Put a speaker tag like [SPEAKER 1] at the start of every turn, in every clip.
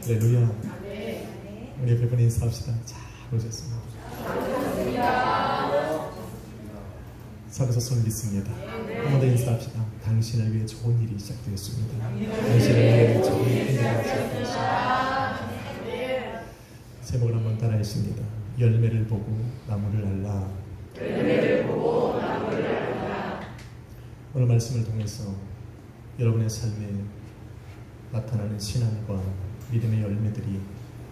[SPEAKER 1] 할렐루야. 우리 옆에 분 인사합시다. 잘 오셨습니다. 살아서서 믿습니다. 한 번 더 인사합시다. 당신을 위해 좋은 일이 시작되었습니다. 당신을 위해 좋은 일이 시작되었습니다. 제목을 한번 따라했습니다. 열매를 보고 나무를 알라. 열매를 보고 나무를 알라. 오늘 말씀을 통해서 여러분의 삶에 나타나는 신앙과 믿음의 열매들이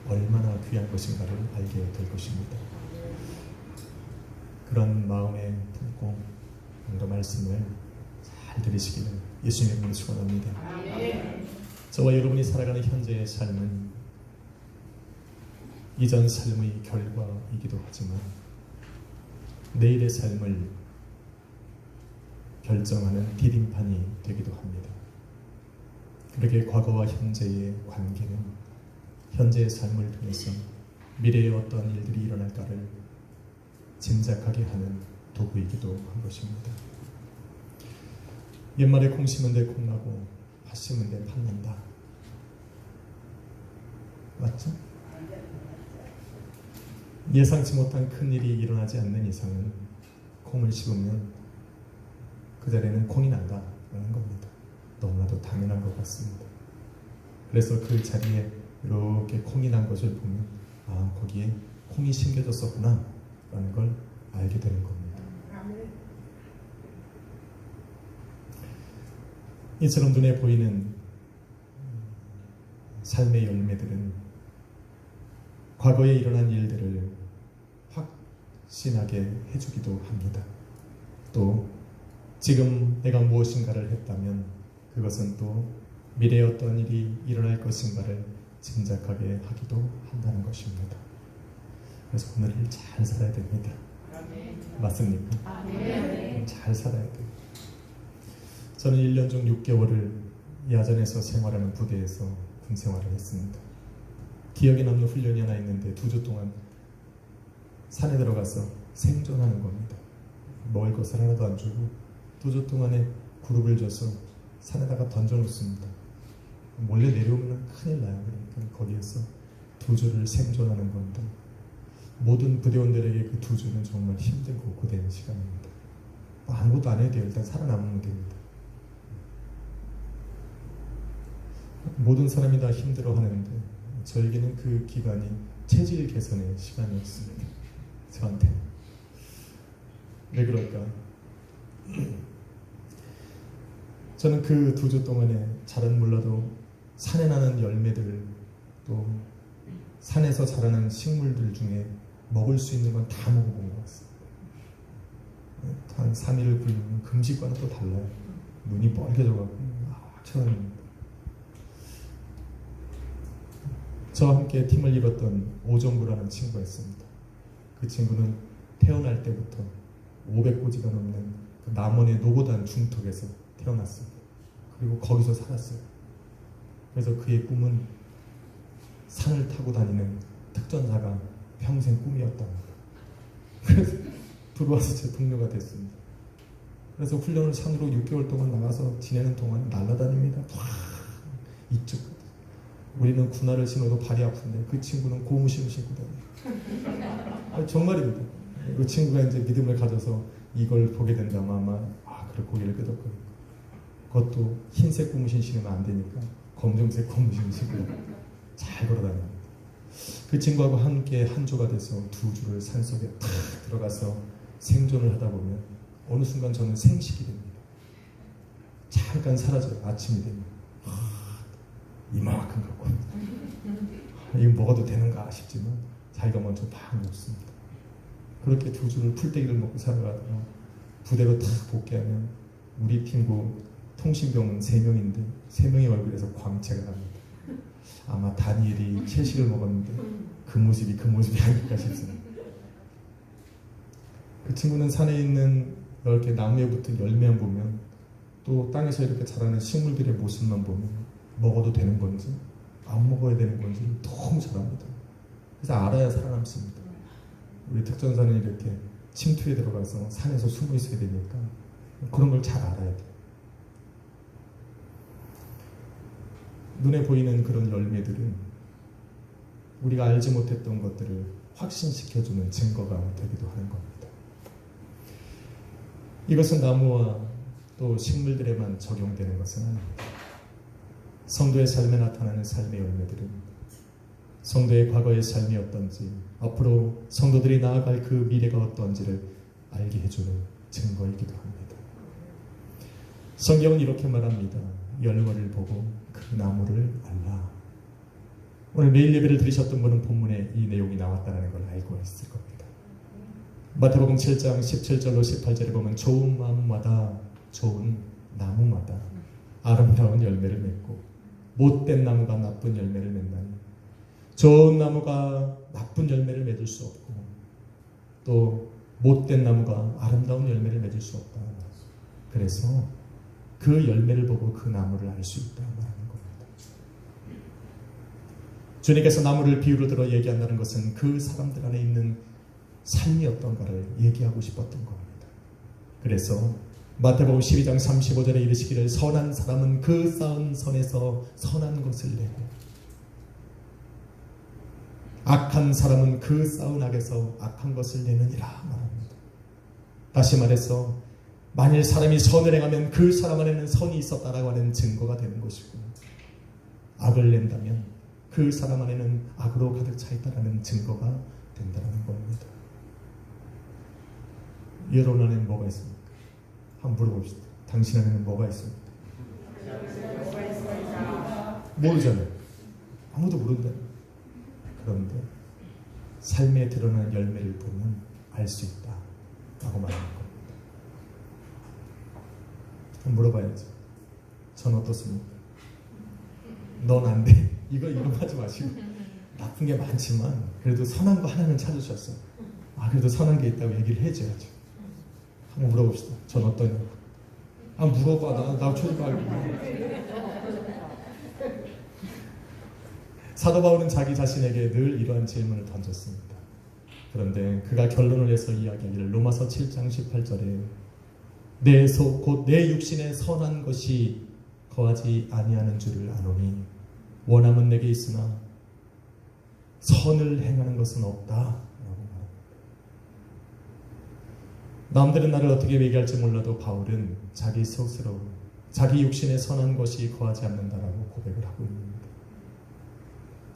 [SPEAKER 1] 얼마나 귀한 것인가를 알게 될 것입니다. 그런 마음에 품고 오늘 말씀을 잘 들으시기를 예수님의 이름으로 축원합니다. 저와 여러분이 살아가는 현재의 삶은 이전 삶의 결과이기도 하지만 내일의 삶을 결정하는 디딤판이 되기도 합니다. 그렇게 과거와 현재의 관계는 현재의 삶을 통해서 미래에 어떤 일들이 일어날까를 짐작하게 하는 도구이기도 한 것입니다. 옛말에 콩 심은 데 콩 나고 팥 심은 데 팥 난다. 맞죠? 예상치 못한 큰일이 일어나지 않는 이상은 콩을 심으면 그 자리에는 콩이 난다라는 겁니다. 너무나도 당연한 것 같습니다. 그래서 그 자리에 이렇게 콩이 난 것을 보면 아, 거기에 콩이 심겨졌었구나 라는 걸 알게 되는 겁니다. 이처럼 눈에 보이는 삶의 열매들은 과거에 일어난 일들을 확신하게 해주기도 합니다. 또 지금 내가 무엇인가를 했다면 그것은 또 미래에 어떤 일이 일어날 것인가를 짐작하게 하기도 한다는 것입니다. 그래서 오늘을 잘 살아야 됩니다. 맞습니까? 잘 살아야 돼요. 저는 1년 중 6개월을 야전에서 생활하는 부대에서 군 생활을 했습니다. 기억에 남는 훈련이 하나 있는데 2주 동안 산에 들어가서 생존하는 겁니다. 먹을 것을 하나도 안 주고 2주 동안에 그룹을 줘서 산에다가 던져놓습니다. 몰래 내려오면 큰일 나요. 그러니까 거기에서 2주를 생존하는 건데 모든 부대원들에게 그 2주는 정말 힘들고 고된 시간입니다. 아무것도 안 해도 돼요. 일단 살아남으면 됩니다. 모든 사람이 다 힘들어하는데 저에게는 그 기간이 체질 개선의 시간이었습니다. 저한테. 왜 그럴까? 저는 그 2주 동안에 잘은 몰라도 산에 나는 열매들 또 산에서 자라는 식물들 중에 먹을 수 있는 건 다 먹어본 것 같습니다. 한 3일을 굶으면 금식과는 또 달라요. 눈이 뻘개져가고 천원입니다. 저와 함께 팀을 이뤘던 오정구라는 친구가 있습니다. 그 친구는 태어날 때부터 500고지가 넘는 그 남원의 노고단 중턱에서 태어났습니다. 그리고 거기서 살았어요. 그래서 그의 꿈은 산을 타고 다니는 특전사가 평생 꿈이었답니다. 그래서 들어와서 제 동료가 됐습니다. 그래서 훈련을 산으로 6개월 동안 나가서 지내는 동안 날아다닙니다. 이쪽 우리는 군화를 신어도 발이 아픈데 그 친구는 고무신을 신고 다녀요. 정말입니다. 그 친구가 이제 믿음을 가져서 이걸 보게 된다면 아마 그래 고개를 끄덕거리고 그것도 흰색 고무신 신으면 안 되니까 검정색 고무신 신고 잘 걸어다닙니다. 그 친구하고 함께 한 조가 돼서 2주를 산속에 탁 들어가서 생존을 하다 보면 어느 순간 저는 생식이 됩니다. 잠깐 사라져요. 아침이 되면 이만큼 갖고 이거 먹어도 되는가 싶지만 자기가 먼저 막 먹습니다. 그렇게 2주를 풀떼기를 먹고 살아가다가 부대로 탁 복귀하면 우리 팀구 통신병은 3명인데 3명의 얼굴에서 광채가 납니다. 아마 다니엘이 채식을 먹었는데 그 모습이 아닐까 싶습니다. 그 친구는 산에 있는 이렇게 나무에 붙은 열매만 보면 또 땅에서 이렇게 자라는 식물들의 모습만 보면 먹어도 되는 건지 안 먹어야 되는 건지 너무 잘 압니다. 그래서 알아야 살아남습니다. 우리 특전사는 이렇게 침투에 들어가서 산에서 숨어 있어야 되니까 그런 걸 잘 알아야 돼요. 눈에 보이는 그런 열매들은 우리가 알지 못했던 것들을 확신시켜주는 증거가 되기도 하는 겁니다. 이것은 나무와 또 식물들에만 적용되는 것은 아닙니다. 성도의 삶에 나타나는 삶의 열매들은 성도의 과거의 삶이 어떤지, 앞으로 성도들이 나아갈 그 미래가 어떤지를 알게 해주는 증거이기도 합니다. 성경은 이렇게 말합니다. 열매를 보고 그 나무를 알라. 오늘 매일 예배를 들으셨던 분은 본문에 이 내용이 나왔다는 걸 알고 있을 겁니다. 마태복음 7장 17절로 18절에 보면 좋은 나무마다 좋은 나무마다 아름다운 열매를 맺고 못된 나무가 나쁜 열매를 맺나니 좋은 나무가 나쁜 열매를 맺을 수 없고 또 못된 나무가 아름다운 열매를 맺을 수 없다. 그래서 그 열매를 보고 그 나무를 알 수 있다 말하는 겁니다. 주님께서 나무를 비유로 들어 얘기한다는 것은 그 사람들 안에 있는 삶이 어떤가를 얘기하고 싶었던 겁니다. 그래서 마태복음 12장 35절에 이르시기를 선한 사람은 그 쌓은 선에서 선한 것을 내고 악한 사람은 그 쌓은 악에서 악한 것을 내느니라 말합니다. 다시 말해서 만일 사람이 선을 행하면 그 사람 안에는 선이 있었다라고 하는 증거가 되는 것이고 악을 낸다면 그 사람 안에는 악으로 가득 차 있다라는 증거가 된다는 겁니다. 여러분 안에는 뭐가 있습니까? 한번 물어봅시다. 당신 안에는 뭐가 있습니까? 모르잖아요. 아무도 모른다. 그런데 삶에 드러나는 열매를 보면 알 수 있다 라고 말하는 겁니다. 물어봐야죠. 전 어떻습니까? 넌 안 돼. 이거 하지 마시고 나쁜 게 많지만 그래도 선한 거 하나는 찾으셨어. 그래도 선한 게 있다고 얘기를 해줘야죠. 한번 물어봅시다. 전 어떠냐고. 물어봐. 나 쳐지 말고. 사도 바울은 자기 자신에게 늘 이러한 질문을 던졌습니다. 그런데 그가 결론을 내서 이야기하기를 로마서 7장 18절에 내 속 곧 내 육신에 선한 것이 거하지 아니하는 줄을 아노니 원함은 내게 있으나 선을 행하는 것은 없다 라고 말합니다. 남들은 나를 어떻게 얘기할지 몰라도 바울은 자기 스스로 자기 육신에 선한 것이 거하지 않는다라고 고백을 하고 있습니다.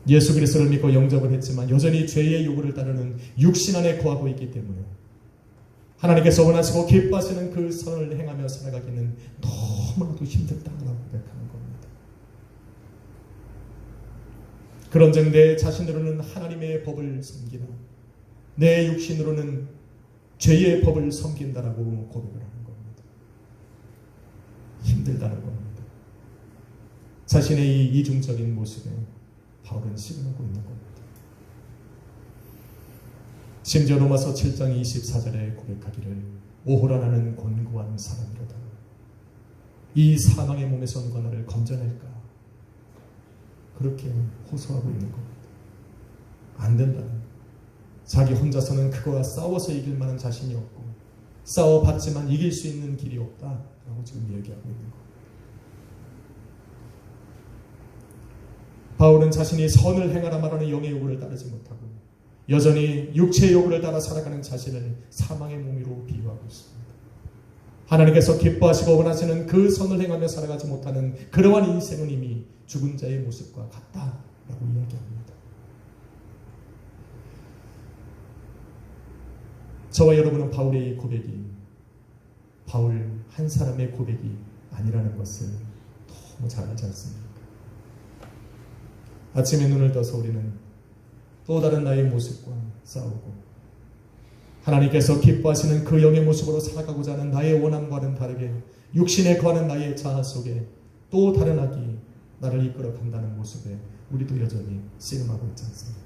[SPEAKER 1] 예수 그리스도를 믿고 영접을 했지만 여전히 죄의 요구를 따르는 육신 안에 거하고 있기 때문에 하나님께서 원하시고 기뻐하시는 그 선을 행하며 살아가기는 너무나도 힘들다라고 고백하는 겁니다. 그런즉 내 자신으로는 하나님의 법을 섬기나 내 육신으로는 죄의 법을 섬긴다라고 고백을 하는 겁니다. 힘들다는 겁니다. 자신의 이 이중적인 모습에 바울은 씨름하고 있는 겁니다. 심지어 로마서 7장 24절에 고백하기를 오호라 나는 곤고한 사람이로다. 이 사망의 몸에서 누가 나를 건져낼까? 그렇게 호소하고 있는 겁니다. 안 된다. 자기 혼자서는 그거와 싸워서 이길 만한 자신이 없고 싸워봤지만 이길 수 있는 길이 없다라고 지금 얘기하고 있는 겁니다. 바울은 자신이 선을 행하라 말하는 영의 요구를 따르지 못하고 여전히 육체의 요구를 따라 살아가는 자신을 사망의 몸으로 비유하고 있습니다. 하나님께서 기뻐하시고 원하시는 그 선을 행하며 살아가지 못하는 그러한 인생은 이미 죽은 자의 모습과 같다라고 이야기합니다. 저와 여러분은 바울의 고백이 바울 한 사람의 고백이 아니라는 것을 너무 잘 알지 않습니까? 아침에 눈을 떠서 우리는 또 다른 나의 모습과 싸우고 하나님께서 기뻐하시는 그 영의 모습으로 살아가고자 하는 나의 원함과는 다르게 육신에 거하는 나의 자아 속에 또 다른 악이 나를 이끌어 간다는 모습에 우리도 여전히 씨름하고 있지 않습니까?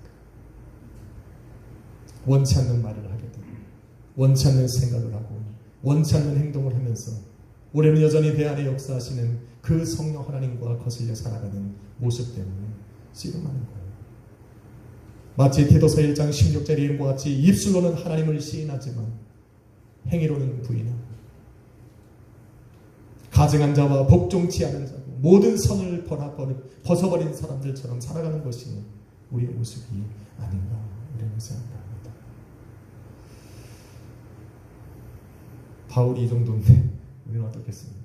[SPEAKER 1] 원치 않는 말을 하게 되고 원치 않는 생각을 하고 원치 않는 행동을 하면서 우리는 여전히 내 안에 역사하시는 그 성령 하나님과 거슬려 살아가는 모습 때문에 씨름하는 거예요. 마치 디도서 1장 16절에 이런 것 같이 입술로는 하나님을 시인하지만 행위로는 부인하고 가증한 자와 복종치 않은 자고 모든 선을 벗어버린 사람들처럼 살아가는 것이 우리의 모습이 아닌가 이런 생각을 합니다. 바울이 이 정도인데 우리는 어떻겠습니까?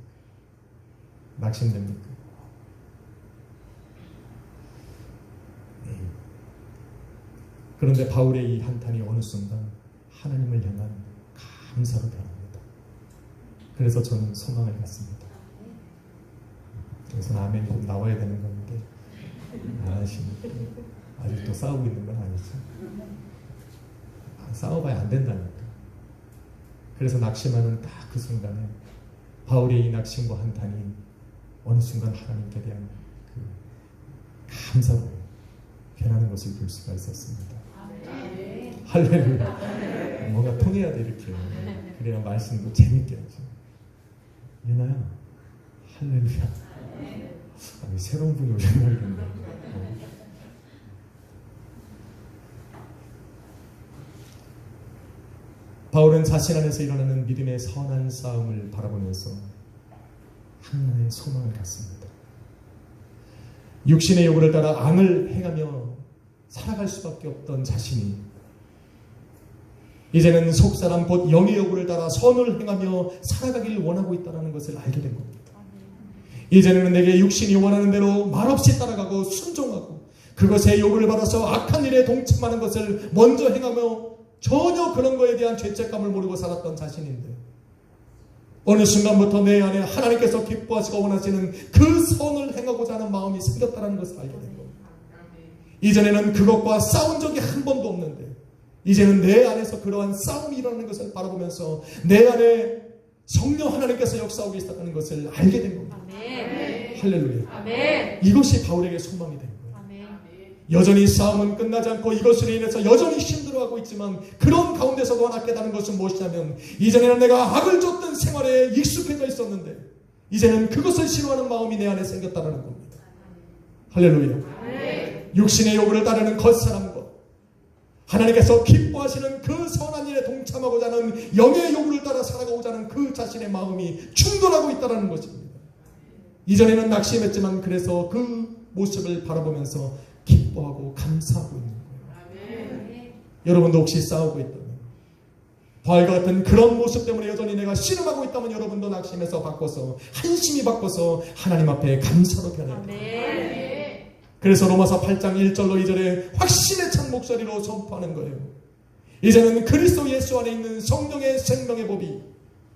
[SPEAKER 1] 낙심됩니까? 그런데 바울의 이 한탄이 어느 순간 하나님을 향한 감사로 변합니다. 그래서 저는 소망을 갖습니다. 그래서 아멘이 좀 나와야 되는 건데 아직도 싸우고 있는 건 아니죠. 싸워봐야 안 된다니까. 그래서 낙심하는 딱 그 순간에 바울의 이 낙심과 한탄이 어느 순간 하나님께 대한 그 감사로 변하는 것을 볼 수가 있었습니다. 할렐루야. 뭔가 통해야 돼 이렇게. 그래야 말씀도 재밌게 하죠. 유나야 할렐루야. 새로운 분이 오신 말이겠네. 바울은 자신 안에서 일어나는 믿음의 선한 싸움을 바라보면서 하나의 소망을 갖습니다. 육신의 요구를 따라 악을 행하며 살아갈 수밖에 없던 자신이 이제는 속사람 곧 영의 요구를 따라 선을 행하며 살아가기를 원하고 있다는 것을 알게 된 겁니다. 이제는 내게 육신이 원하는 대로 말없이 따라가고 순종하고 그것의 요구를 받아서 악한 일에 동참하는 것을 먼저 행하며 전혀 그런 거에 대한 죄책감을 모르고 살았던 자신인데 어느 순간부터 내 안에 하나님께서 기뻐하시고 원하시는 그 선을 행하고자 하는 마음이 생겼다는 것을 알게 된 겁니다. 이전에는 그것과 싸운 적이 한 번도 없는데 이제는 내 안에서 그러한 싸움이 일어나는 것을 바라보면서 내 안에 성령 하나님께서 역사하고 계시다는 것을 알게 된 겁니다. 아멘. 할렐루야. 아멘. 이것이 바울에게 소망이 된 거예요. 아멘. 여전히 싸움은 끝나지 않고 이것으로 인해서 여전히 힘들어하고 있지만 그런 가운데서도 하나 깨달은 것은 무엇이냐면 이전에는 내가 악을 줬던 생활에 익숙해져 있었는데 이제는 그것을 싫어하는 마음이 내 안에 생겼다는 겁니다. 할렐루야. 아멘. 육신의 요구를 따르는 겉사람과 하나님께서 기뻐하시는 그 선한 일에 동참하고자 하는 영의 요구를 따라 살아가고자 하는 그 자신의 마음이 충돌하고 있다는 것입니다. 이전에는 낙심했지만 그래서 그 모습을 바라보면서 기뻐하고 감사하고 있는 거예요. 아멘. 여러분도 혹시 싸우고 있다면 바울과 같은 그런 모습 때문에 여전히 내가 씨름하고 있다면 여러분도 낙심해서 바꿔서 한심히 바꿔서 하나님 앞에 감사로 변해야 돼요. 그래서 로마서 8장 1절로 2절에 확신에 찬 목소리로 선포하는 거예요. 이제는 그리스도 예수 안에 있는 성령의 생명의 법이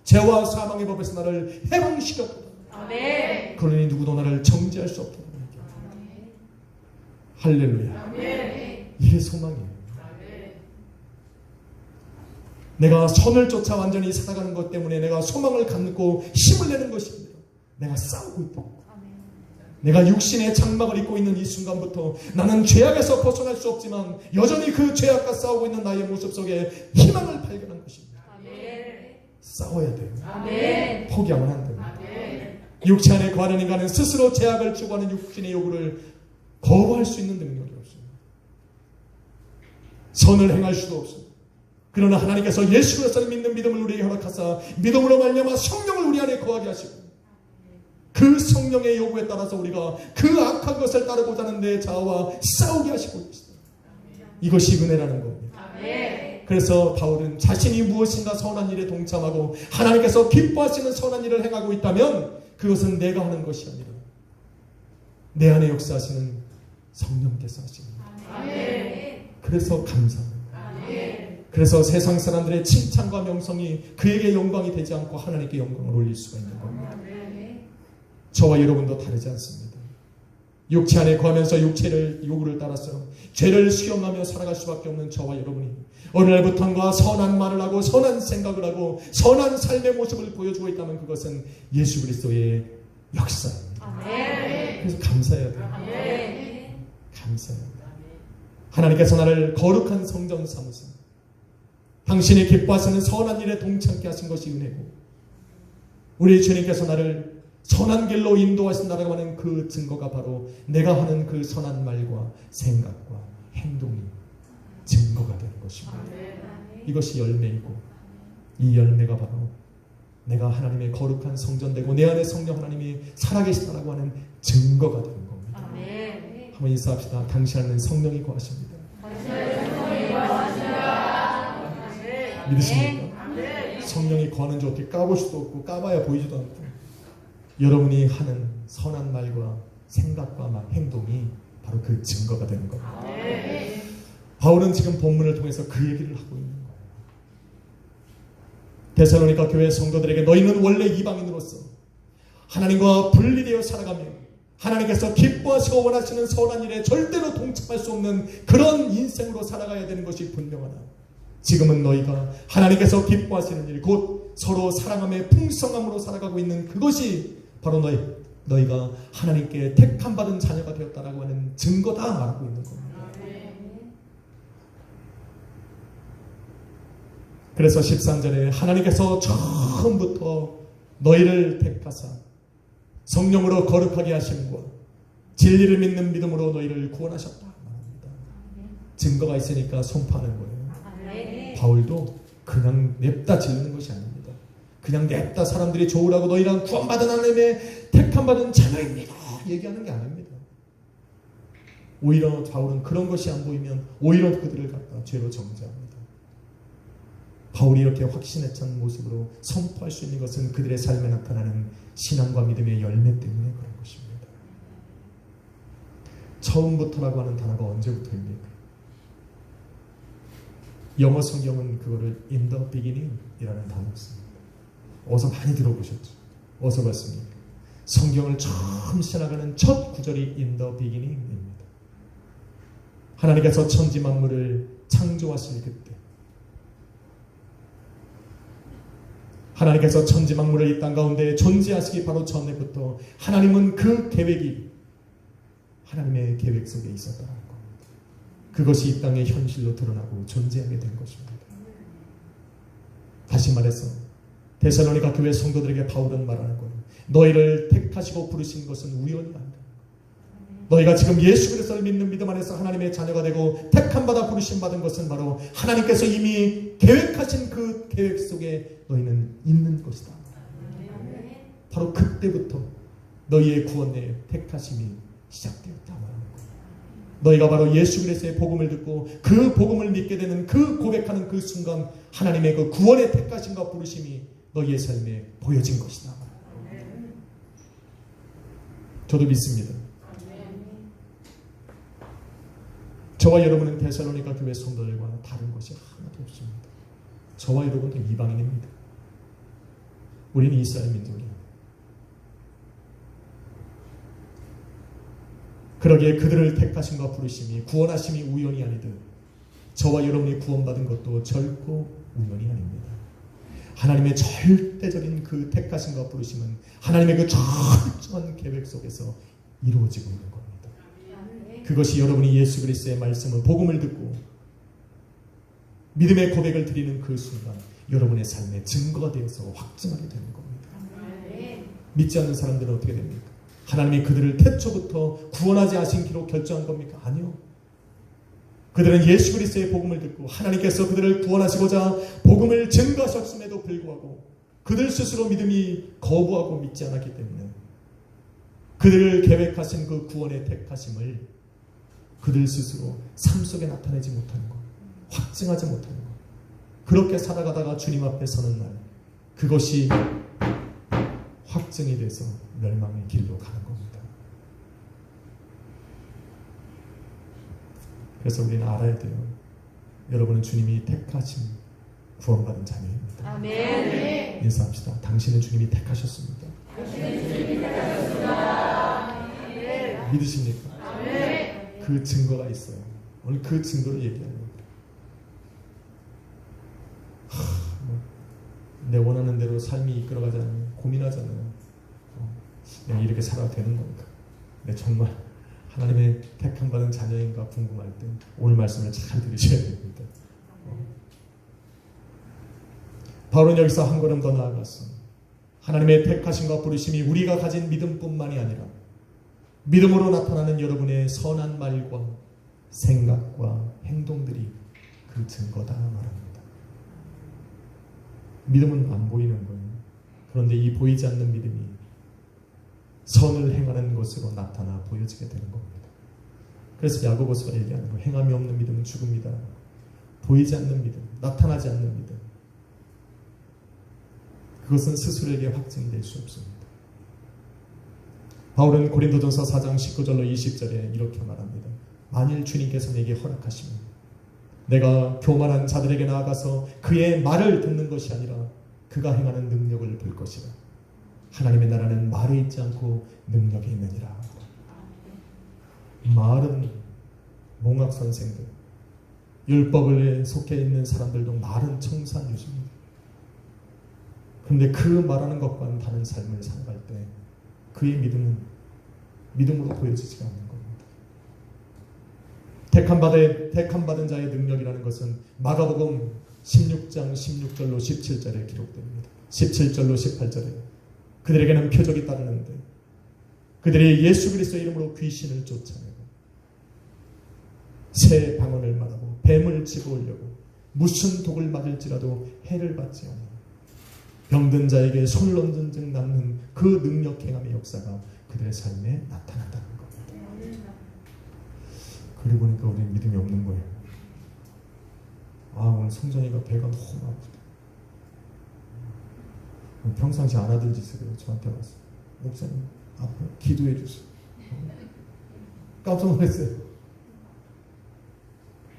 [SPEAKER 1] 죄와 사망의 법에서 나를 해방시켰다. 아멘. 그러니 누구도 나를 정죄할 수 없다. 할렐루야. 아멘. 이게 소망이에요. 아멘. 내가 선을 쫓아 완전히 살아가는 것 때문에 내가 소망을 갖고 힘을 내는 것입니다. 내가 싸우고 있다. 내가 육신의 장막을 입고 있는 이 순간부터 나는 죄악에서 벗어날 수 없지만 여전히 그 죄악과 싸우고 있는 나의 모습 속에 희망을 발견한 것입니다. 아멘. 싸워야 돼요. 아멘. 포기하면 안 됩니다. 아멘. 육체 안에 거하는 인간은 스스로 죄악을 추구하는 육신의 요구를 거부할 수 있는 능력이 없습니다. 선을 행할 수도 없습니다. 그러나 하나님께서 예수 그리스도를 믿는 믿음을 우리에게 허락하사 믿음으로 말미암아 성령을 우리 안에 거하게 하시고 그 성령의 요구에 따라서 우리가 그 악한 것을 따르고자 하는 내 자아와 싸우게 하시고 있습니다. 이것이 은혜라는 겁니다. 아멘. 그래서 바울은 자신이 무엇인가 선한 일에 동참하고 하나님께서 기뻐하시는 선한 일을 행하고 있다면 그것은 내가 하는 것이 아니라 내 안에 역사하시는 성령께서 하십니다. 아멘. 그래서 감사합니다. 아멘. 그래서 세상 사람들의 칭찬과 명성이 그에게 영광이 되지 않고 하나님께 영광을 올릴 수가 있는 겁니다. 저와 여러분도 다르지 않습니다. 육체 안에 거하면서 육체를 요구를 따라서 죄를 수용하며 살아갈 수밖에 없는 저와 여러분이 어느 날부터인가 선한 말을 하고 선한 생각을 하고 선한 삶의 모습을 보여주고 있다면 그것은 예수 그리스도의 역사입니다. 아멘. 그래서 감사해야 돼요. 아멘. 감사해야 돼요. 하나님께서 나를 거룩한 성전 삼으사 당신이 기뻐하시는 선한 일에 동참케 하신 것이 은혜고 우리 주님께서 나를 선한 길로 인도하신다라고 하는 그 증거가 바로 내가 하는 그 선한 말과 생각과 행동이 증거가 되는 것입니다. 이것이 열매이고 이 열매가 바로 내가 하나님의 거룩한 성전되고 내 안에 성령 하나님이 살아계시다라고 하는 증거가 되는 겁니다. 한번 인사합시다. 당신 안에는 성령이 거하십니다. 믿으십니까? 성령이 거하는 줄 어떻게 까볼 수도 없고 까봐야 보이지도 않고, 여러분이 하는 선한 말과 생각과 행동이 바로 그 증거가 되는 겁니다. 바울은 지금 본문을 통해서 그 얘기를 하고 있는 거예요. 데살로니가 교회 성도들에게 너희는 원래 이방인으로서 하나님과 분리되어 살아가며 하나님께서 기뻐하시고 원하시는 선한 일에 절대로 동참할 수 없는 그런 인생으로 살아가야 되는 것이 분명하다. 지금은 너희가 하나님께서 기뻐하시는 일, 곧 서로 사랑함의 풍성함으로 살아가고 있는 그것이 바로 너희가 하나님께 택함 받은 자녀가 되었다라고 하는 증거다 말하고 있는 겁니다. 그래서 13절에 하나님께서 처음부터 너희를 택하사 성령으로 거룩하게 하심과 진리를 믿는 믿음으로 너희를 구원하셨다 말합니다. 증거가 있으니까 선포하는 거예요. 바울도 그냥 냅다 지르는 것이 아닙니다. 그냥 냅다 사람들이 좋으라고 너희랑 구원받은 하나님의 택함받은 자녀입니다 얘기하는 게 아닙니다. 오히려 바울은 그런 것이 안 보이면 오히려 그들을 갖다 죄로 정죄합니다. 바울이 이렇게 확신에 찬 모습으로 선포할 수 있는 것은 그들의 삶에 나타나는 신앙과 믿음의 열매 때문에 그런 것입니다. 처음부터라고 하는 단어가 언제부터입니까? 영어 성경은 그거를 in the beginning 이라는 단어를 씁니다. 어서 많이 들어보셨죠? 어서 봤습니까? 성경을 처음 시작하는 첫 구절이 in the beginning입니다. 하나님께서 천지 만물을 창조하실 그때, 하나님께서 천지 만물을 이 땅 가운데 존재하시기 바로 전에부터 하나님은 그 계획이 하나님의 계획 속에 있었다는 겁니다. 그것이 이 땅의 현실로 드러나고 존재하게 된 것입니다. 다시 말해서 데살로니가 교회 성도들에게 바울은 말하는 거예요. 너희를 택하시고 부르신 것은 우연이 아니다. 너희가 지금 예수 그리스도를 믿는 믿음 안에서 하나님의 자녀가 되고 택함받아 부르심 받은 것은 바로 하나님께서 이미 계획하신 그 계획 속에 너희는 있는 것이다. 바로 그때부터 너희의 구원의 택하심이 시작되었다 말하는 거예요. 너희가 바로 예수 그리스도의 복음을 듣고 그 복음을 믿게 되는 그 고백하는 그 순간 하나님의 그 구원의 택하심과 부르심이 너희의 삶에 보여진 것이다. 저도 믿습니다. 저와 여러분은 데살로니가 교회 성도들과 다른 것이 하나도 없습니다. 저와 여러분도 이방인입니다. 우리는 이스라엘 민족이에요. 그러기에 그들을 택하심과 부르심이 구원하심이 우연이 아니듯 저와 여러분이 구원받은 것도 결코 우연이 아닙니다. 하나님의 절대적인 그 택하심과 부르심은 하나님의 그 철저한 계획 속에서 이루어지고 있는 겁니다. 그것이 여러분이 예수 그리스도의 말씀을 복음을 듣고 믿음의 고백을 드리는 그 순간 여러분의 삶의 증거가 되어서 확증하게 되는 겁니다. 믿지 않는 사람들은 어떻게 됩니까? 하나님이 그들을 태초부터 구원하지 않으시기로 결정한 겁니까? 아니요. 그들은 예수 그리스도의 복음을 듣고 하나님께서 그들을 구원하시고자 복음을 증거하셨음에도 불구하고 그들 스스로 믿음이 거부하고 믿지 않았기 때문에 그들을 계획하신 그 구원의 택하심을 그들 스스로 삶 속에 나타내지 못하는 것, 확증하지 못하는 것, 그렇게 살아가다가 주님 앞에 서는 날 그것이 확증이 돼서 멸망의 길로 가는 겁니다. 그래서 우리는 알아야 돼요. 여러분은 주님이 택하신 구원받은 자녀입니다.
[SPEAKER 2] 아멘.
[SPEAKER 1] 인사합시다. 당신은 주님이 택하셨습니다. 믿으십니까?
[SPEAKER 2] 아멘.
[SPEAKER 1] 그 증거가 있어요. 오늘 그 증거를 얘기하는 겁니다. 내 원하는 대로 삶이 이끌어가자니 고민하잖아요. 내가 이렇게 살아도 되는 건가? 내 정말 하나님의 택함 받은 자녀인가 궁금할 때 오늘 말씀을 잘 들으셔야 됩니다. 바울은 여기서 한 걸음 더 나아갔어. 하나님의 택하심과 부르심이 우리가 가진 믿음뿐만이 아니라 믿음으로 나타나는 여러분의 선한 말과 생각과 행동들이 그 증거다 말합니다. 믿음은 안 보이는 거예요. 그런데 이 보이지 않는 믿음이 선을 행하는 것으로 나타나 보여지게 되는 겁니다. 그래서 야고보서가 얘기하는 거, 행함이 없는 믿음은 죽음이다. 보이지 않는 믿음, 나타나지 않는 믿음, 그것은 스스로에게 확증될 수 없습니다. 바울은 고린도전서 4장 19절로 20절에 이렇게 말합니다. 만일 주님께서 내게 허락하시면 내가 교만한 자들에게 나아가서 그의 말을 듣는 것이 아니라 그가 행하는 능력을 볼 것이라. 하나님의 나라는 말에 있지 않고 능력에 있느니라. 말은 몽학 선생들, 율법에 속해 있는 사람들도 말은 청산 유수입니다. 그런데 그 말하는 것과는 다른 삶을 살아갈 때 그의 믿음은 믿음으로 보여지지가 않는 겁니다. 택함받은 자의 능력이라는 것은 마가복음 16장 16절로 17절에 기록됩니다. 17절로 18절에 그들에게는 표적이 따르는데 그들이 예수 그리스도의 이름으로 귀신을 쫓아내고 새 방언을 말하고 뱀을 집어오려고 무슨 독을 맞을지라도 해를 받지 않아 병든 자에게 손을 얹은 즉 낫는 그 능력 행함의 역사가 그들의 삶에 나타난다는 겁니다. 그리고 보니까 우리 믿음이 없는 거예요. 오늘 성전이가 배가 너무 아프다. 평상시 안 하던 짓을 해요. 저한테 와서 목사님 아파요. 기도해 주세요. 깜짝 놀랐어요.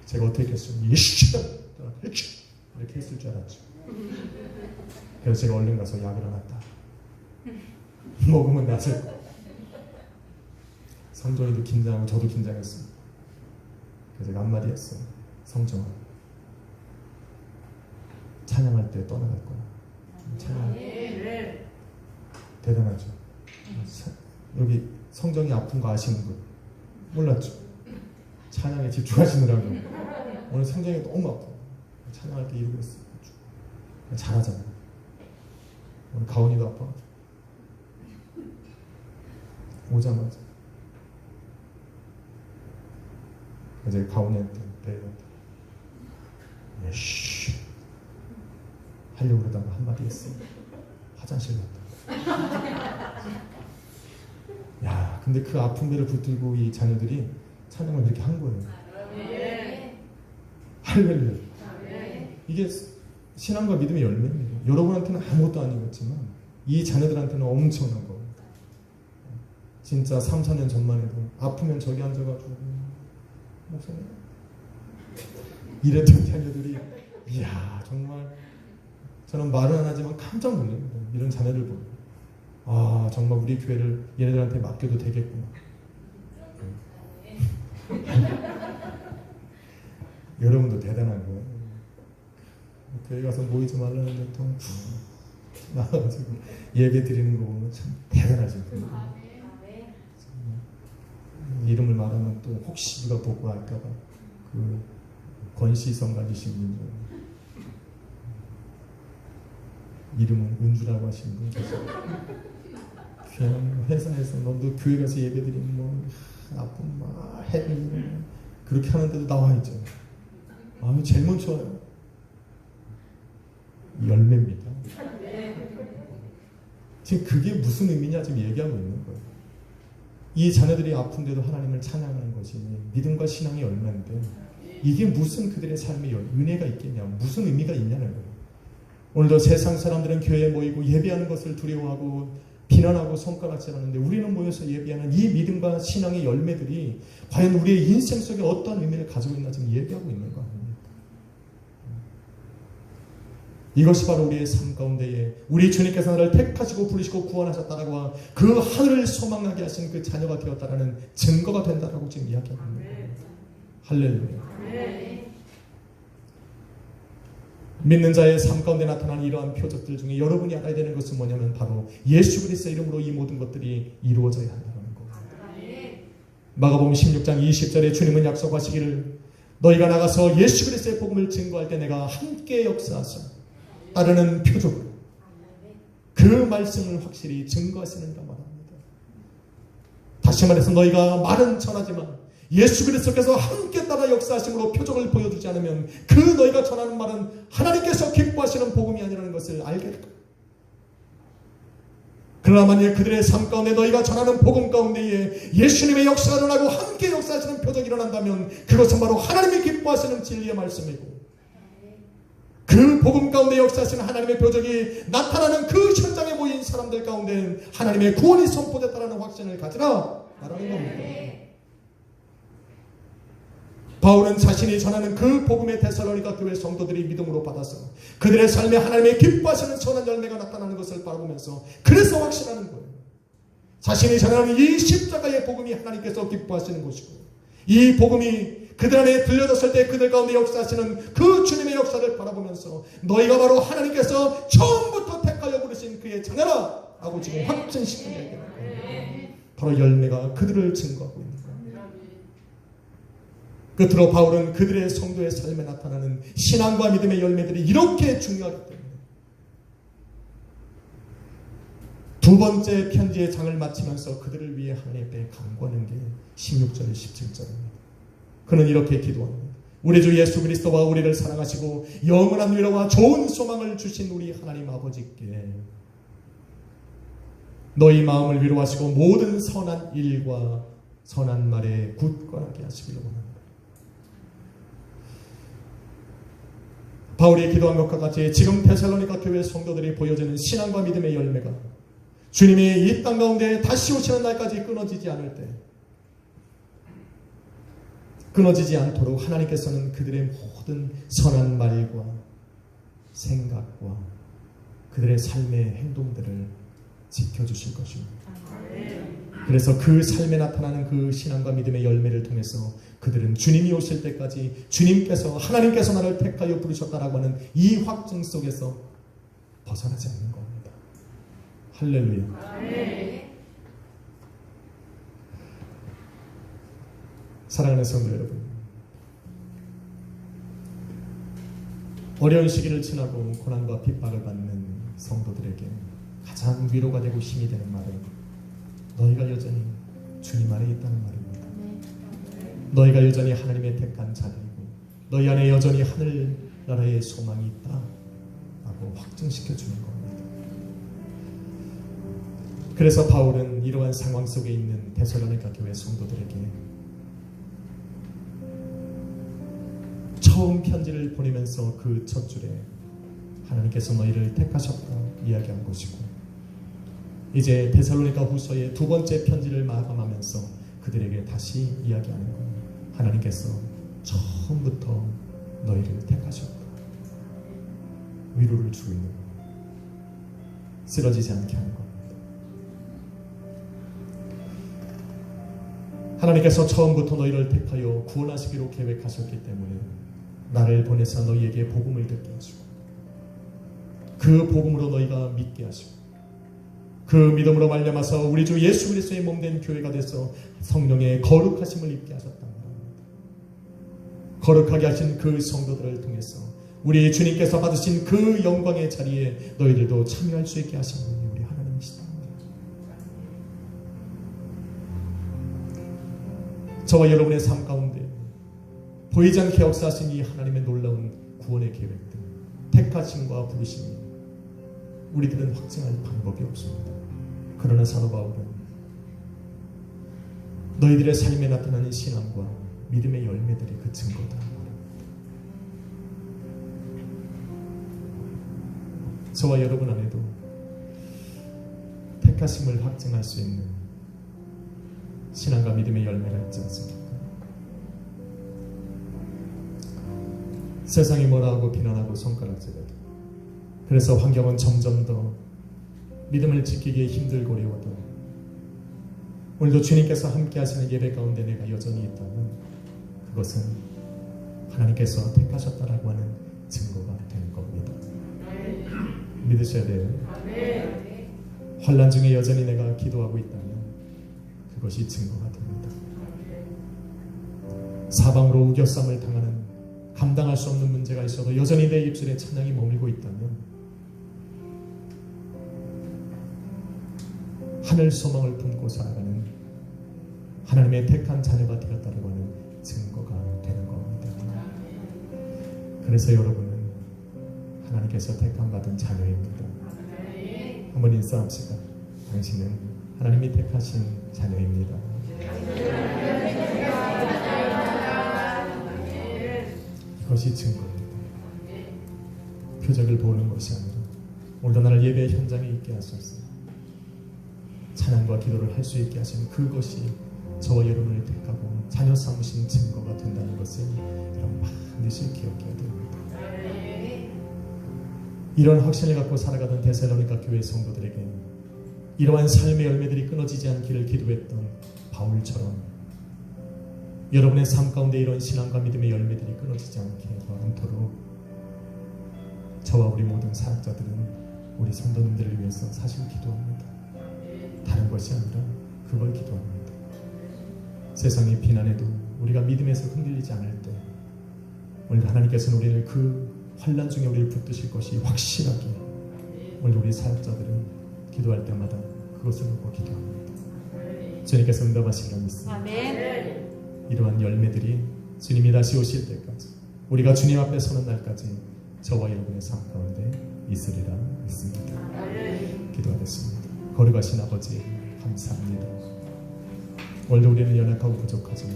[SPEAKER 1] 제가 어떻게 했어요? 이렇게 했을 줄 알았죠. 그래서 제가 얼른 가서 약을 하나 딱 먹으면 낫을 거예요. 성전이도 긴장하고 저도 긴장했습니다. 그래서 제가 한마디 했어요. 성정아, 찬양할 때 떠나갈 거야. 찬양. 대단하죠. 여기 성정이 아픈 거 아시는 분 몰랐죠? 찬양에 집중하시느라고 오늘 성정이 너무 아파. 찬양할 때 이러고 있어요. 잘하잖아요. 오늘 가온이도 아파. 오자마자 이제 가온이한테 내려갔다. 쉬 하려고 그러다가 한마디 했어요. 화장실 갔다. 야, 근데 그 아픈 배를 붙들고 이 자녀들이 찬양을 이렇게 한 거예요. 할렐루야. 이게 신앙과 믿음의 열매입니다. 여러분한테는 아무것도 아니겠지만 이 자녀들한테는 엄청난 겁니다. 진짜 3, 4년 전만 해도 아프면 저기 앉아가지고 목사님 이랬던 자녀들이 이야 정말 저는 말은 안 하지만 깜짝 놀랍니다. 이런 자녀들 보고 정말 우리 교회를 얘네들한테 맡겨도 되겠구나. 여러분도 대단한 거예요. 교회 가서 모이지 말라는데 또 나와가지고 예배 드리는 거 보면 참 대단하죠. 이름을 말하면 또 혹시 누가 보고 할까봐 그 권시성 가지신 분 이름은 은주라고 하시는 분 계세요. 그냥 회사에서 너도 교회 가서 예배 드리면 뭐 나쁜 말 해를 그렇게 하는데도 나와 있죠. 제일 먼저 와요. 열매입니다. 지금 그게 무슨 의미냐 지금 얘기하고 있는 거예요. 이 자녀들이 아픈데도 하나님을 찬양하는 것이 믿음과 신앙의 열매인데 이게 무슨 그들의 삶에 은혜가 있겠냐, 무슨 의미가 있냐는 거예요. 오늘도 세상 사람들은 교회에 모이고 예배하는 것을 두려워하고 비난하고 손가락질하는데 우리는 모여서 예배하는 이 믿음과 신앙의 열매들이 과연 우리의 인생 속에 어떠한 의미를 가지고 있나 지금 얘기하고 있는 거 아닙니까? 이것이 바로 우리의 삶 가운데에 우리 주님께서 나를 택하시고 부르시고 구원하셨다라고 그 하늘을 소망하게 하신 그 자녀가 되었다라는 증거가 된다라고 지금 이야기하고 있는 거예요. 할렐루야. 믿는 자의 삶 가운데 나타나는 이러한 표적들 중에 여러분이 알아야 되는 것은 뭐냐면 바로 예수 그리스도의 이름으로 이 모든 것들이 이루어져야 한다는 겁니다. 마가복음 16장 20절에 주님은 약속하시기를 너희가 나가서 예수 그리스도의 복음을 증거할 때 내가 함께 역사하사 따르는 표적으로 그 말씀을 확실히 증거하시는가 말합니다. 다시 말해서 너희가 말은 전하지만 예수 그리스도께서 함께 따라 역사하심으로 표적을 보여주지 않으면 그 너희가 전하는 말은 하나님께서 기뻐하시는 복음이 아니라는 것을 알게 될 겁니다. 그러나 만일 그들의 삶 가운데 너희가 전하는 복음 가운데에 예수님의 역사가 일어나고 함께 역사하시는 표적이 일어난다면 그것은 바로 하나님이 기뻐하시는 진리의 말씀이고, 그 복음 가운데 역사하시는 하나님의 표적이 나타나는 그 현장에 모인 사람들 가운데는 하나님의 구원이 선포됐다는 확신을 가지라 말하는 겁니다. 바울은 자신이 전하는 그 복음의 데살로니가 교회 성도들이 믿음으로 받아서 그들의 삶에 하나님의 기뻐하시는 선한 열매가 나타나는 것을 바라보면서 그래서 확신하는 거예요. 자신이 전하는 이 십자가의 복음이 하나님께서 기뻐하시는 것이고, 이 복음이 그들 안에 들려졌을 때 그들 가운데 역사하시는 그 주님의 역사를 바라보면서 너희가 바로 하나님께서 처음부터 택하여 부르신 그의 자녀라 하고 지금 확증시키는 얘기입니다. 바로 열매가 그들을 증거하고 있는 거예요. 끝으로 바울은 그들의 성도의 삶에 나타나는 신앙과 믿음의 열매들이 이렇게 중요하기 때문에 두 번째 편지의 장을 마치면서 그들을 위해 하나님 앞에 간구하는 게 16절, 17절입니다. 그는 이렇게 기도합니다. 우리 주 예수 그리스도와 우리를 사랑하시고 영원한 위로와 좋은 소망을 주신 우리 하나님 아버지께 너희 마음을 위로하시고 모든 선한 일과 선한 말에 굳건하게 하시기를 원합니다. 바울이 기도한 것과 같이 지금 데살로니가 교회 성도들이 보여지는 신앙과 믿음의 열매가 주님이 이 땅 가운데 다시 오시는 날까지 끊어지지 않을 때, 끊어지지 않도록 하나님께서는 그들의 모든 선한 말과 생각과 그들의 삶의 행동들을 지켜주실 것입니다. 그래서 그 삶에 나타나는 그 신앙과 믿음의 열매를 통해서 그들은 주님이 오실 때까지 주님께서, 하나님께서 나를 택하여 부르셨다라고 하는 이 확증 속에서 벗어나지 않는 겁니다. 할렐루야. 사랑하는 성도 여러분, 어려운 시기를 지나고 고난과 핍박을 받는 성도들에게 가장 위로가 되고 힘이 되는 말은 너희가 여전히 주님 안에 있다는 말입니다. 너희가 여전히 하나님의 택한 자들이고 너희 안에 여전히 하늘나라의 소망이 있다 라고 확증시켜 주는 겁니다. 그래서 바울은 이러한 상황 속에 있는 데살로니가 교회 성도들에게 처음 편지를 보내면서 그 첫 줄에 하나님께서 너희를 택하셨다 이야기한 것이고, 이제 데살로니가 후서의 두 번째 편지를 마감하면서 그들에게 다시 이야기하는 거예요. 하나님께서 처음부터 너희를 택하셨다. 위로를 주고 있는 거예요. 쓰러지지 않게 하는 겁니다. 하나님께서 처음부터 너희를 택하여 구원하시기로 계획하셨기 때문에 나를 보내서 너희에게 복음을 듣게 하시고 그 복음으로 너희가 믿게 하시고 그 믿음으로 말미암아서 우리 주 예수 그리스도의 몸된 교회가 돼서 성령의 거룩하심을 입게 하셨단 말입니다. 거룩하게 하신 그 성도들을 통해서 우리 주님께서 받으신 그 영광의 자리에 너희들도 참여할 수 있게 하신 분이 우리 하나님이시다. 저와 여러분의 삶 가운데 보이지 않게 역사하신 이 하나님의 놀라운 구원의 계획들, 택하심과 부르심이 우리들은 확증할 방법이 없습니다. 그러나 사도 바울은 너희들의 삶에 나타나는 신앙과 믿음의 열매들이 그 증거다. 저와 여러분 안에도 택하심을 확증할 수 있는 신앙과 믿음의 열매가 있지 않습니까? 세상이 뭐라 하고 비난하고 손가락질해도, 그래서 환경은 점점 더 믿음을 지키기에 힘들고 어려워도 오늘도 주님께서 함께 하시는 예배 가운데 내가 여전히 있다면 그것은 하나님께서 택하셨다라고 하는 증거가 되는 겁니다. 믿으셔야 돼요. 환난 중에 여전히 내가 기도하고 있다면 그것이 증거가 됩니다. 사방으로 우겨쌈을 당하는 감당할 수 없는 문제가 있어도 여전히 내 입술에 찬양이 머물고 있다면 하늘 소망을 품고 살아가는 하나님의 택한 자녀가 되었다고 하는 증거가 되는 겁니다. 그래서 여러분은 하나님께서 택함 받은 자녀입니다. 한번 인사합시다. 당신은 하나님이 택하신 자녀입니다. 이것이 증거입니다. 표적을 보는 것이 아니라 오늘도 나를 예배 현장에 있게 하소서. 찬양과 기도를 할 수 있게 하신 그것이 저와 여러분을 택하고 자녀 삼으신 증거가 된다는 것을 여러분 반드시 기억해야 됩니다. 이런 확신을 갖고 살아가던 데살로니가 교회 성도들에게 이러한 삶의 열매들이 끊어지지 않기를 기도했던 바울처럼 여러분의 삶 가운데 이런 신앙과 믿음의 열매들이 끊어지지 않도록 저와 우리 모든 사역자들은 우리 성도님들을 위해서 사실 기도합니다. 다른 것이 아니라 그걸 기도합니다. 세상이 비난해도 우리가 믿음에서 흔들리지 않을 때 오늘 하나님께서는 우리를 그 환난 중에 우리를 붙드실 것이 확실하게 오늘 우리 사역자들은 기도할 때마다 그것을 놓고 기도합니다. 주님께서 응답하시리라 믿습니다.
[SPEAKER 2] 아멘.
[SPEAKER 1] 이러한 열매들이 주님이 다시 오실 때까지 우리가 주님 앞에 서는 날까지 저와 여러분의 삶 가운데 있으리라 믿습니다. 기도하겠습니다. 거룩하신 아버지 감사합니다. 오늘도 우리는 연약하고 부족하지만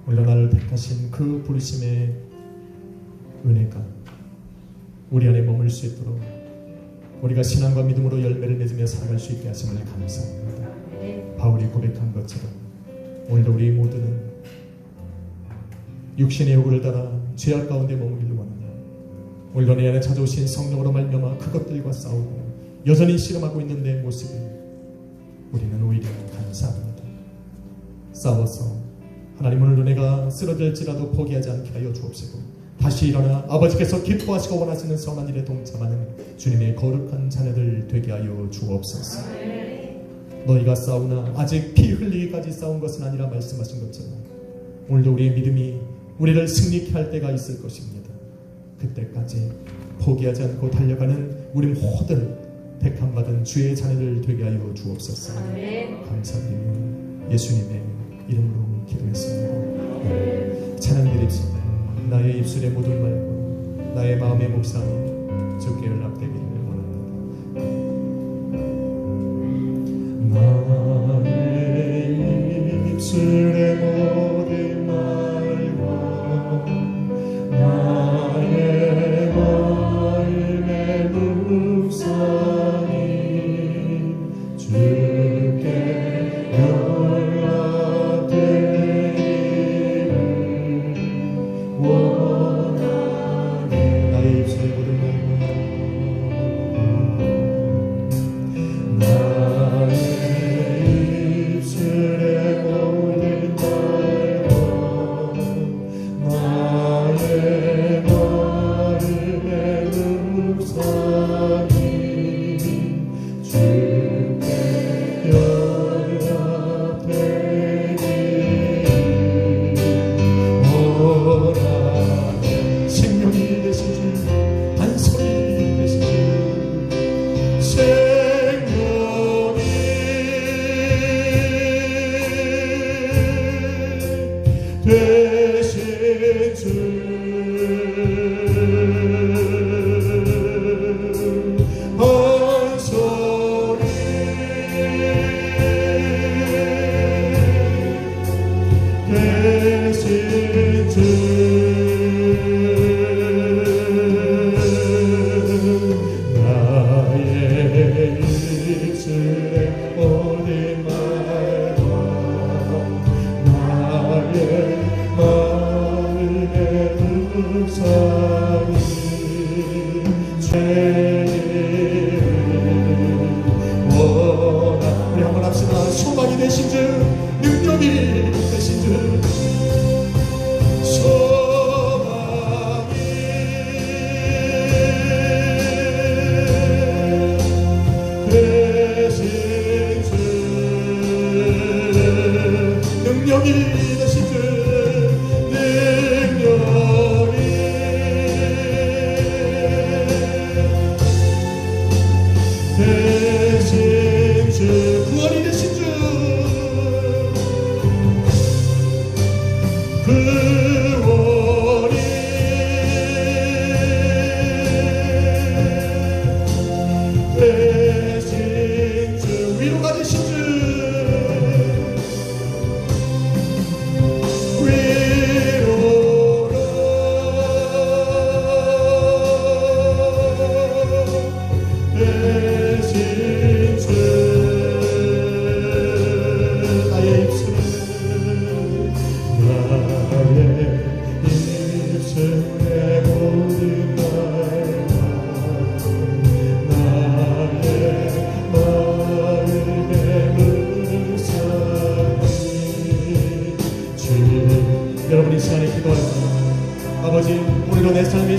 [SPEAKER 1] 오늘 나를 택하신 그 부르심의 은혜가 우리 안에 머물 수 있도록 우리가 신앙과 믿음으로 열매를 맺으며 살아갈 수 있게 하심을 감사합니다. 바울이 고백한 것처럼 오늘도 우리 모두는 육신의 요구를 따라 죄악 가운데 머물기를 원하나 오늘도 내 안에 찾아오신 성령으로 말미암아 그것들과 싸우고 여전히 씨름하고 있는 내 모습에 우리는 오히려 감사합니다. 싸워서 하나님 오늘도 내가 쓰러질지라도 포기하지 않게 하여 주옵시고 다시 일어나 아버지께서 기뻐하시고 원하시는 선한 일에 동참하는 주님의 거룩한 자녀들 되게 하여 주옵소서. 너희가 싸우나 아직 피 흘리기까지 싸운 것은 아니라 말씀하신 것처럼 오늘도 우리의 믿음이 우리를 승리케 할 때가 있을 것입니다. 그때까지 포기하지 않고 달려가는 우리 모든 택함받은 주의 자녀들 되게 하여 주옵소서. 감사드리며 예수님의 이름으로 기도했습니다. 찬양 드립시다. 나의 입술의 모든 말과 나의 마음의 묵상이 주께 연락되기를 원합니다. 나의 입술의 모든 말과 나의 마음의 묵상이 주께 연락되기를 원하네. 나의 입술의 모든 말과 나의 입술의 모든 말과 나의 마음의 묵상이 주께 연락되기를 원하네. 생명이 되신 주 반석이 되신 주 생명이 되신 주 반석이 되신 주 나의 입술의 모든 말과 나의 마음의 묵상이 죄를 원하. 우리 한번 합시다. 소망이 되신 주 능력이 되신 주 소망이 되신 주 능력이 되신 주 능력이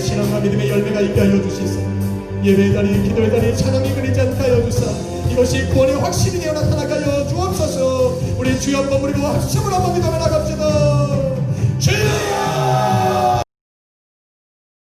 [SPEAKER 1] 신앙과 믿음의 열매가 있게 하여 주시소. 예배의 자리, 기도의 자리, 찬양이 끊이지 않게 하여 주사 이것이 구원의 확신이 되어 나타나게 하여 주옵소서. 우리 주여 한번 부리고 합심을 한번 믿어 나갑시다.